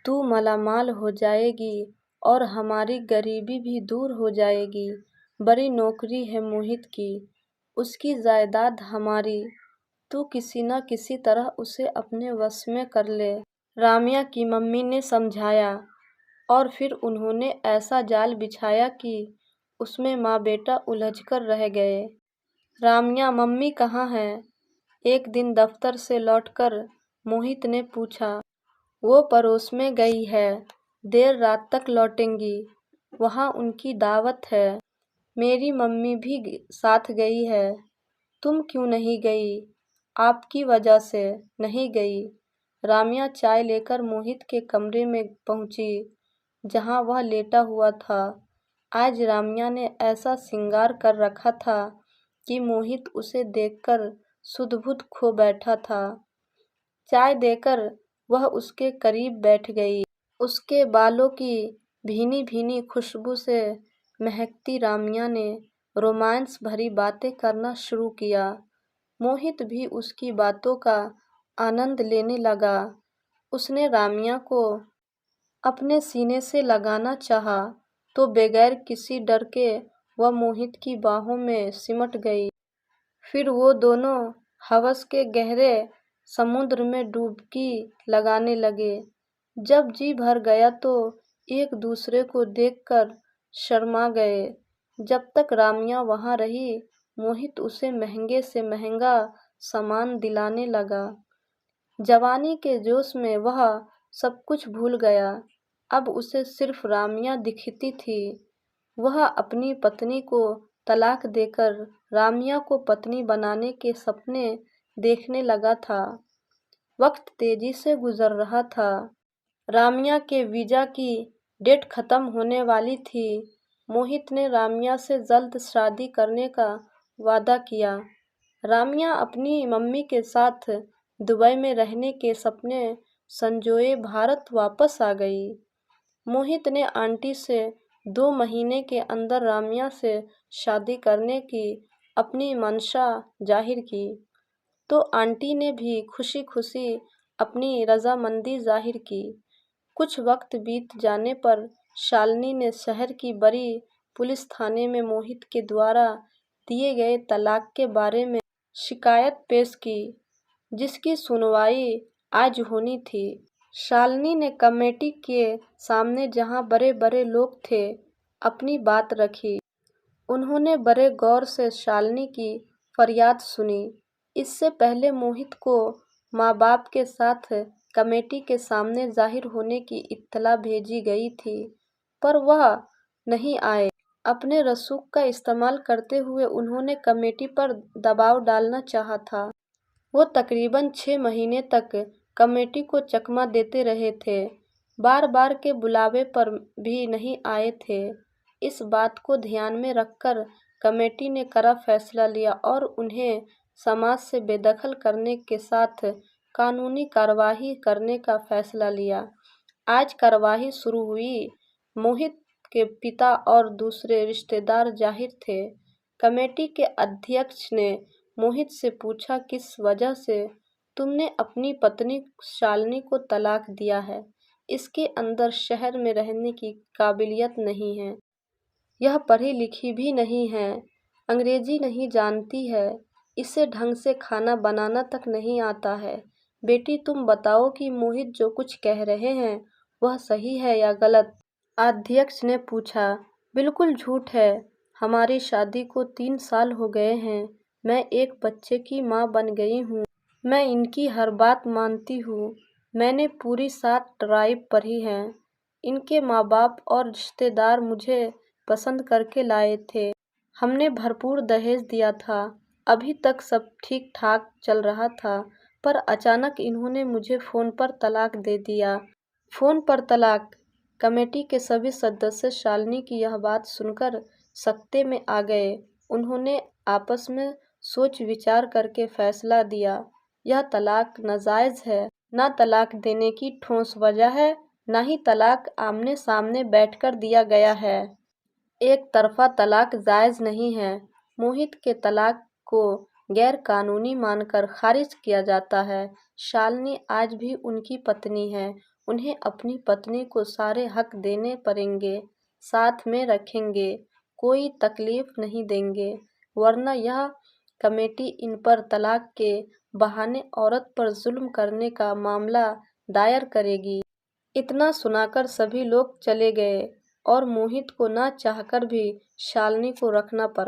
तू मालामाल हो जाएगी और हमारी गरीबी भी दूर हो जाएगी। बड़ी नौकरी है मोहित की, उसकी जायदाद हमारी। तू किसी न किसी तरह उसे अपने वश में कर ले। राम्या की मम्मी ने समझाया और फिर उन्होंने ऐसा जाल बिछाया कि उसमें माँ बेटा उलझकर रह गए। राम्या, मम्मी कहाँ है? एक दिन दफ्तर से लौटकर मोहित ने पूछा। वो पड़ोस में गई है, देर रात तक लौटेंगी, वहाँ उनकी दावत है। मेरी मम्मी भी साथ गई है। तुम क्यों नहीं गई? आपकी वजह से नहीं गई। राम्या चाय लेकर मोहित के कमरे में पहुंची, जहां वह लेटा हुआ था। आज राम्या ने ऐसा श्रृंगार कर रखा था कि मोहित उसे देखकर सुध-बुध खो बैठा था। चाय देकर वह उसके करीब बैठ गई। उसके बालों की भीनी-भीनी खुशबू से महकती राम्या ने रोमांस भरी बातें करना शुरू किया। मोहित भी उसकी बातों का आनंद लेने लगा। उसने राम्या को अपने सीने से लगाना चाहा, तो बगैर किसी डर के वह मोहित की बाहों में सिमट गई। फिर वो दोनों हवस के गहरे समुद्र में डुबकी लगाने लगे। जब जी भर गया तो एक दूसरे को देखकर शर्मा गए। जब तक राम्या वहाँ रही, मोहित उसे महंगे से महंगा सामान दिलाने लगा। जवानी के जोश में वह सब कुछ भूल गया। अब उसे सिर्फ राम्या दिखती थी। वह अपनी पत्नी को तलाक देकर राम्या को पत्नी बनाने के सपने देखने लगा था। वक्त तेजी से गुजर रहा था। राम्या के वीजा की डेट खत्म होने वाली थी। मोहित ने राम्या से जल्द शादी करने का वादा किया। राम्या अपनी मम्मी के साथ दुबई में रहने के सपने संजोए भारत वापस आ गई। मोहित ने आंटी से 2 महीने के अंदर राम्या से शादी करने की अपनी मंशा जाहिर की, तो आंटी ने भी खुशी खुशी अपनी रजामंदी जाहिर की। कुछ वक्त बीत जाने पर शालिनी ने शहर की बड़ी पुलिस थाने में मोहित के द्वारा दिए गए तलाक के बारे में शिकायत पेश की, जिसकी सुनवाई आज होनी थी। शालिनी ने कमेटी के सामने, जहां बड़े बड़े लोग थे, अपनी बात रखी। उन्होंने बड़े गौर से शालिनी की फरियाद सुनी। इससे पहले मोहित को माँ बाप के साथ कमेटी के सामने जाहिर होने की इत्तला भेजी गई थी, पर वह नहीं आए। अपने रसूख का इस्तेमाल करते हुए उन्होंने कमेटी पर दबाव डालना चाहा था। वो तकरीबन 6 महीने तक कमेटी को चकमा देते रहे थे, बार बार के बुलावे पर भी नहीं आए थे। इस बात को ध्यान में रखकर कमेटी ने कड़ा फैसला लिया और उन्हें समाज से बेदखल करने के साथ कानूनी कार्रवाई करने का फैसला लिया। आज कार्रवाई शुरू हुई। मोहित के पिता और दूसरे रिश्तेदार जाहिर थे। कमेटी के अध्यक्ष ने मोहित से पूछा, किस वजह से तुमने अपनी पत्नी शालिनी को तलाक दिया है? इसके अंदर शहर में रहने की काबिलियत नहीं है, यह पढ़ी लिखी भी नहीं है, अंग्रेजी नहीं जानती है, इसे ढंग से खाना बनाना तक नहीं आता है। बेटी, तुम बताओ कि मोहित जो कुछ कह रहे हैं वह सही है या गलत? अध्यक्ष ने पूछा। बिल्कुल झूठ है। हमारी शादी को 3 साल हो गए हैं। मैं एक बच्चे की माँ बन गई हूँ। मैं इनकी हर बात मानती हूँ। मैंने पूरी 7 ड्राइव पढ़ी हैं। इनके माँ बाप और रिश्तेदार मुझे पसंद करके लाए थे। हमने भरपूर दहेज दिया था। अभी तक सब ठीक ठाक चल रहा था, पर अचानक इन्होंने मुझे फ़ोन पर तलाक दे दिया। फ़ोन पर तलाक? कमेटी के सभी सदस्य शालिनी की यह बात सुनकर सकते में आ गए। उन्होंने आपस में सोच विचार करके फैसला दिया, यह तलाक नाजायज़ है। न तलाक देने की ठोस वजह है, न ही तलाक आमने सामने बैठकर दिया गया है। एक तरफा तलाक जायज़ नहीं है। मोहित के तलाक को गैर कानूनी मानकर खारिज किया जाता है। शालिनी आज भी उनकी पत्नी है। उन्हें अपनी पत्नी को सारे हक देने पड़ेंगे, साथ में रखेंगे, कोई तकलीफ नहीं देंगे, वरना यह कमेटी इन पर तलाक के बहाने औरत पर जुल्म करने का मामला दायर करेगी। इतना सुनाकर सभी लोग चले गए और मोहित को ना चाहकर भी शालिनी को रखना पड़ा।